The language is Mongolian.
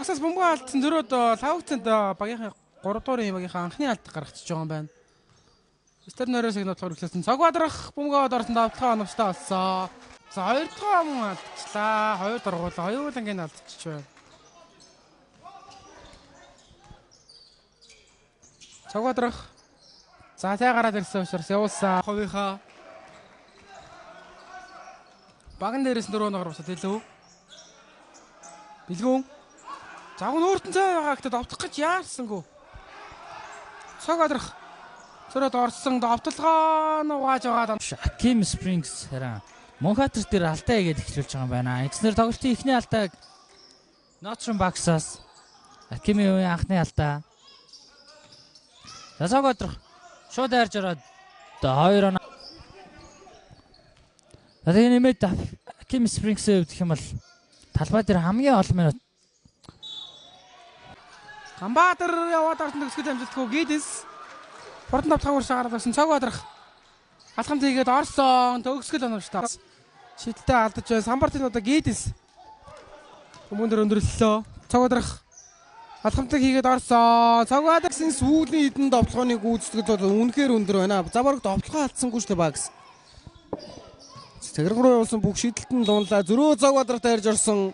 Асаас бөмбөг алдсан зөрөөд 5%-д багийнхаа 3 дуурын багийнхаа анхны алдах гаргачихж байгаа юм байна. Стер нөрөөс игнэ болохоор эхлүүлсэн. Цаг бадрах бөмбөгөд орсон давталгаа оновчтой болсон. За 2 дахь мөн алдчихлаа. 2 дургуулаа. Хоёулангийн алдчих байна. Цаг бадрах. За цай гараад ирсэн учраас явуулсан. Ховийнхаа баган дээрээс 4 ногоор босоод илүү. Билгүүн. Загвар өөртөө цай байгаа гэхдээ давтах гэж яарсангүй. Цаг бадрах. Зөрөөд орсон давталгаа нугааж байгаа. Аким Спрингс хараа Монхатер дээр алдаа хийгээд эхлүүлж байгаа юм байна. Эцнэр тоглолтын эхний алдааг Нотрон Баксаас Акимийн үеийн анхны алдаа. Засаг одрох шууд хайрж ороод 2 оноо. Тэгээд нэмээд Аким Спрингсээ өвдөх юм бол талбай дээр хамгийн олон минут. Гамбаатар яваад орсон төгсгөл амжилтгүй Гидис. Хурдан давтахаар шагараад байсан цаг бадрах. Алхамт хийгээд орсон төгсгөл оновчтой. Шидэлтэй алдаж байна. Самбартын одоо Гидис. Хүмүүндэр өндөрлөлөө. Цаг бадрах. Алхамтыг хийгээд орсон. Цаг бадрахын сүүлийн хэдэн довтлооны гүйцэтгэл бол үнэхээр өндөр байна. Заварг довтлогоо алдсангүй шүү дээ багс. Цаграг руу явуулсан бүх шидэлтэн дунлаа. Зөрөө цаг бадрахт хайрж орсон.